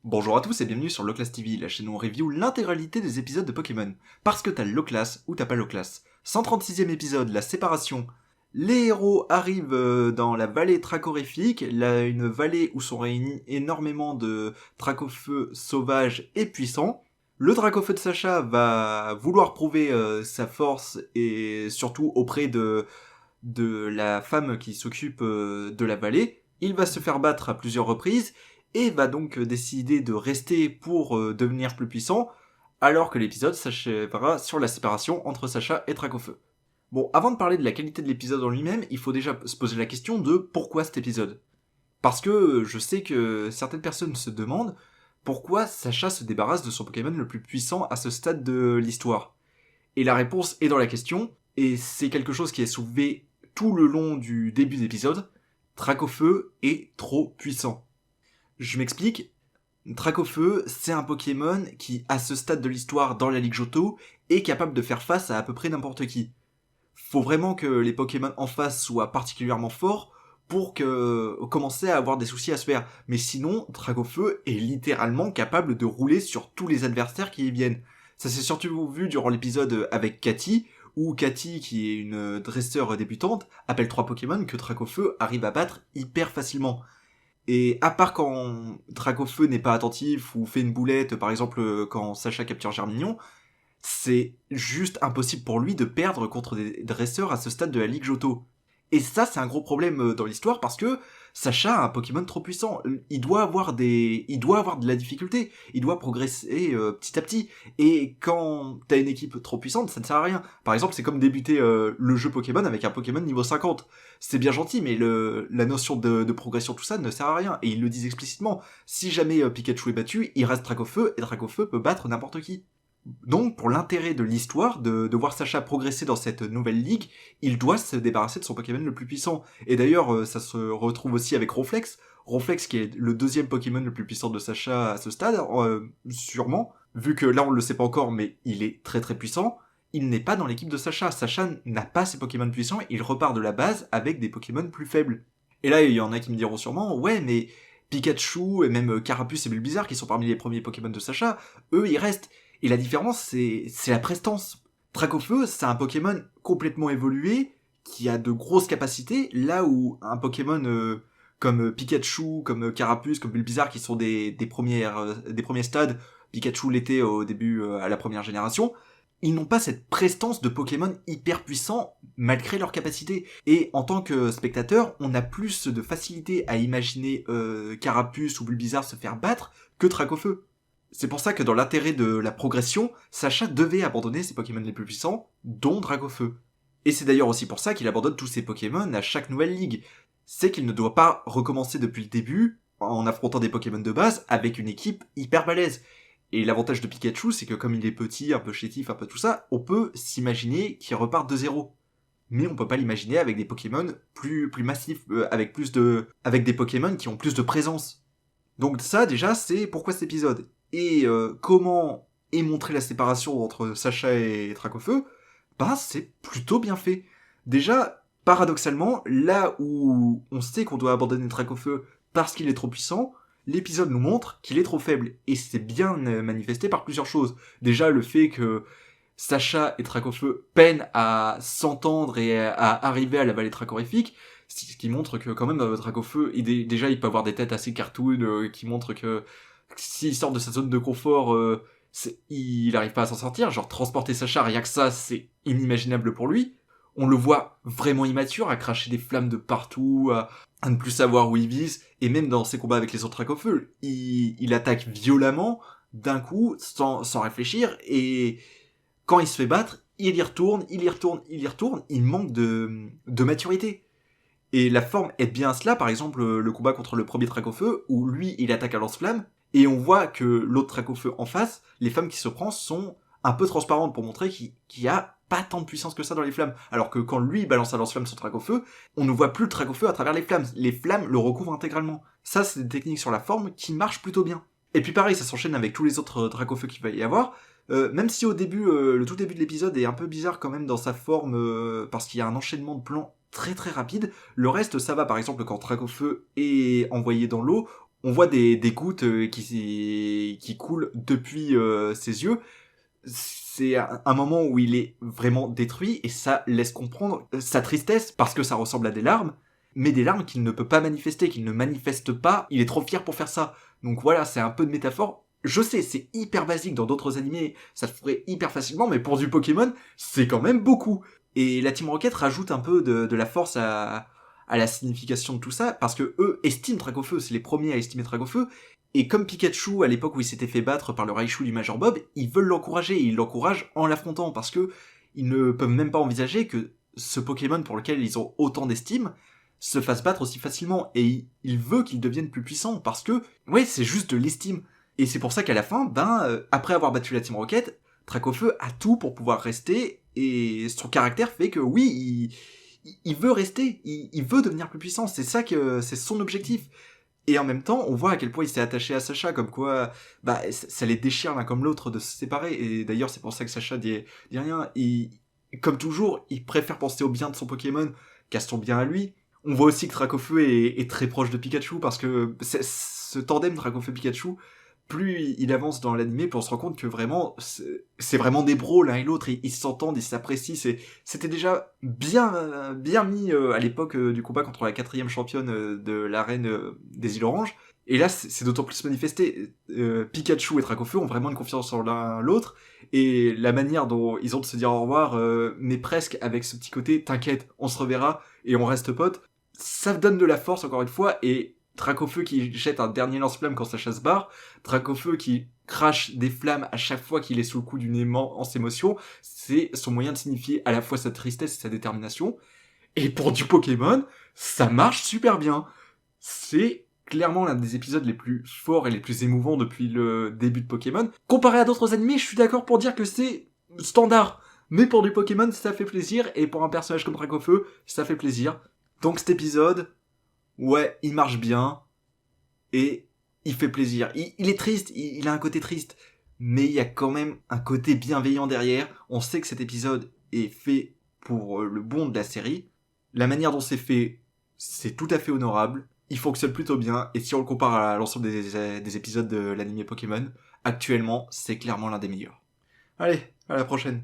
Bonjour à tous et bienvenue sur Loclass TV, la chaîne où on review l'intégralité des épisodes de Pokémon. Parce que t'as Loclass ou t'as pas Loclass. 136e épisode, la séparation. Les héros arrivent dans la vallée tracorifique, une vallée où sont réunis énormément de Dracofeu sauvages et puissants. Le Dracofeu de Sacha va vouloir prouver sa force et surtout auprès de la femme qui s'occupe de la vallée. Il va se faire battre à plusieurs reprises et va donc décider de rester pour devenir plus puissant, alors que l'épisode s'achèvera sur la séparation entre Sacha et Dracofeu. Bon, avant de parler de la qualité de l'épisode en lui-même, il faut déjà se poser la question de pourquoi cet épisode. Parce que je sais que certaines personnes se demandent pourquoi Sacha se débarrasse de son Pokémon le plus puissant à ce stade de l'histoire. Et la réponse est dans la question, et c'est quelque chose qui est soulevé tout le long du début d'épisode. Dracofeu est trop puissant. Je m'explique. Dracofeu, c'est un Pokémon qui, à ce stade de l'histoire dans la Ligue Johto, est capable de faire face à peu près n'importe qui. Faut vraiment que les Pokémon en face soient particulièrement forts pour commencer à avoir des soucis à se faire. Mais sinon, Dracofeu est littéralement capable de rouler sur tous les adversaires qui y viennent. Ça s'est surtout vu durant l'épisode avec Cathy, où Cathy, qui est une dresseur débutante, appelle 3 Pokémon que Dracofeu arrive à battre hyper facilement. Et à part quand Dracofeu n'est pas attentif ou fait une boulette, par exemple quand Sacha capture Germignon, c'est juste impossible pour lui de perdre contre des dresseurs à ce stade de la Ligue Johto. Et ça, c'est un gros problème dans l'histoire parce que Sacha a un Pokémon trop puissant. Il doit avoir de la difficulté. Il doit progresser petit à petit. Et quand t'as une équipe trop puissante, ça ne sert à rien. Par exemple, c'est comme débuter le jeu Pokémon avec un Pokémon niveau 50. C'est bien gentil, mais la notion de progression, tout ça, ne sert à rien. Et ils le disent explicitement. Si jamais Pikachu est battu, il reste Dracofeu, et Dracofeu peut battre n'importe qui. Donc, pour l'intérêt de l'histoire, de voir Sacha progresser dans cette nouvelle ligue, il doit se débarrasser de son Pokémon le plus puissant. Et d'ailleurs, ça se retrouve aussi avec Ronflex. Ronflex qui est le deuxième Pokémon le plus puissant de Sacha à ce stade, sûrement. Vu que là, on le sait pas encore, mais il est très très puissant. Il n'est pas dans l'équipe de Sacha. Sacha n'a pas ses Pokémon puissants, il repart de la base avec des Pokémon plus faibles. Et là, il y en a qui me diront sûrement, ouais, mais Pikachu et même Carapuce et Bulbizarre, qui sont parmi les premiers Pokémon de Sacha, eux, ils restent. Et la différence, c'est la prestance. Dracofeu, c'est un Pokémon complètement évolué, qui a de grosses capacités, là où un Pokémon comme Pikachu, comme Carapuce, comme Bulbizarre, qui sont des premiers stades, Pikachu l'était au début, à la première génération, ils n'ont pas cette prestance de Pokémon hyper puissants, malgré leurs capacités. Et en tant que spectateur, on a plus de facilité à imaginer Carapuce ou Bulbizarre se faire battre que Dracofeu. C'est pour ça que dans l'intérêt de la progression, Sacha devait abandonner ses Pokémon les plus puissants, dont Dracofeu. Et c'est d'ailleurs aussi pour ça qu'il abandonne tous ses Pokémon à chaque nouvelle ligue. C'est qu'il ne doit pas recommencer depuis le début, en affrontant des Pokémon de base, avec une équipe hyper balèze. Et l'avantage de Pikachu, c'est que comme il est petit, un peu chétif, un peu tout ça, on peut s'imaginer qu'il repart de zéro. Mais on peut pas l'imaginer avec des Pokémon plus massifs, avec des Pokémon qui ont plus de présence. Donc ça, déjà, c'est pourquoi cet épisode. Et comment est montrée la séparation entre Sacha et Dracofeu, bah c'est plutôt bien fait. Déjà, paradoxalement, là où on sait qu'on doit abandonner Dracofeu parce qu'il est trop puissant, l'épisode nous montre qu'il est trop faible. Et c'est bien manifesté par plusieurs choses. Déjà, le fait que Sacha et Dracofeu peinent à s'entendre et à arriver à la vallée tracorifique, ce qui montre que quand même Dracofeu, déjà il peut avoir des têtes assez cartoon qui montrent que s'il sort de sa zone de confort, il arrive pas à s'en sortir. Genre transporter Sacha, rien que ça, c'est inimaginable pour lui. On le voit vraiment immature, à cracher des flammes de partout, à ne plus savoir où il vise, et même dans ses combats avec les autres Dracofeu, il attaque violemment, d'un coup, sans réfléchir, et quand il se fait battre, il y retourne, il manque de maturité. Et la forme aide bien à cela, par exemple le combat contre le premier Dracofeu, où lui il attaque à lance-flamme, et on voit que l'autre Dracofeu en face, les flammes qui se prend sont un peu transparentes pour montrer qu'il y a pas tant de puissance que ça dans les flammes. Alors que quand lui balance à lance-flamme son Dracofeu, on ne voit plus le Dracofeu à travers les flammes. Les flammes le recouvrent intégralement. Ça, c'est des techniques sur la forme qui marchent plutôt bien. Et puis pareil, ça s'enchaîne avec tous les autres Dracofeu qu'il va y avoir. Même si au début, le tout début de l'épisode est un peu bizarre quand même dans sa forme, parce qu'il y a un enchaînement de plans très très rapide, le reste ça va. Par exemple, quand Dracofeu est envoyé dans l'eau, On voit des gouttes qui coulent depuis ses yeux. C'est un moment où il est vraiment détruit et ça laisse comprendre sa tristesse parce que ça ressemble à des larmes, mais des larmes qu'il ne peut pas manifester, qu'il ne manifeste pas, il est trop fier pour faire ça. Donc voilà, c'est un peu de métaphore. Je sais, c'est hyper basique dans d'autres animés, ça se ferait hyper facilement, mais pour du Pokémon, c'est quand même beaucoup. Et la Team Rocket rajoute un peu de la force à la signification de tout ça, parce que eux estiment Dracofeu, c'est les premiers à estimer Dracofeu, et comme Pikachu, à l'époque où il s'était fait battre par le Raichu du Major Bob, ils veulent l'encourager, et ils l'encouragent en l'affrontant, parce que ils ne peuvent même pas envisager que ce Pokémon pour lequel ils ont autant d'estime se fasse battre aussi facilement, et il veut qu'il devienne plus puissant, parce que, ouais, c'est juste de l'estime. Et c'est pour ça qu'à la fin, après avoir battu la Team Rocket, Dracofeu a tout pour pouvoir rester, et son caractère fait que oui, il veut rester, il veut devenir plus puissant, c'est ça que c'est son objectif. Et en même temps, on voit à quel point il s'est attaché à Sacha, comme quoi, ça les déchire l'un comme l'autre de se séparer. Et d'ailleurs, c'est pour ça que Sacha dit rien. Comme toujours, il préfère penser au bien de son Pokémon qu'à son bien à lui. On voit aussi que Dracofeu est très proche de Pikachu, parce que ce tandem Dracofeu-Pikachu, plus il avance dans l'animé, plus on se rend compte que vraiment, c'est vraiment des bros l'un et l'autre, ils s'entendent, ils s'apprécient, c'était déjà bien mis à l'époque du combat contre la 4e championne de l'arène des îles Oranges, et là c'est d'autant plus manifesté. Pikachu et Dracofeu ont vraiment une confiance en l'un l'autre, et la manière dont ils ont de se dire au revoir, mais presque avec ce petit côté, t'inquiète, on se reverra, et on reste potes, ça donne de la force encore une fois, et Dracofeu qui jette un dernier lance-flamme quand sa chasse barre, Dracofeu qui crache des flammes à chaque fois qu'il est sous le coup d'une immense émotion, c'est son moyen de signifier à la fois sa tristesse et sa détermination. Et pour du Pokémon, ça marche super bien. C'est clairement l'un des épisodes les plus forts et les plus émouvants depuis le début de Pokémon. Comparé à d'autres animés, je suis d'accord pour dire que c'est standard. Mais pour du Pokémon, ça fait plaisir, et pour un personnage comme Dracofeu, ça fait plaisir. Donc cet épisode, ouais, il marche bien, et il fait plaisir. Il est triste, il a un côté triste, mais il y a quand même un côté bienveillant derrière. On sait que cet épisode est fait pour le bon de la série. La manière dont c'est fait, c'est tout à fait honorable. Il fonctionne plutôt bien, et si on le compare à l'ensemble des épisodes de l'anime Pokémon, actuellement, c'est clairement l'un des meilleurs. Allez, à la prochaine.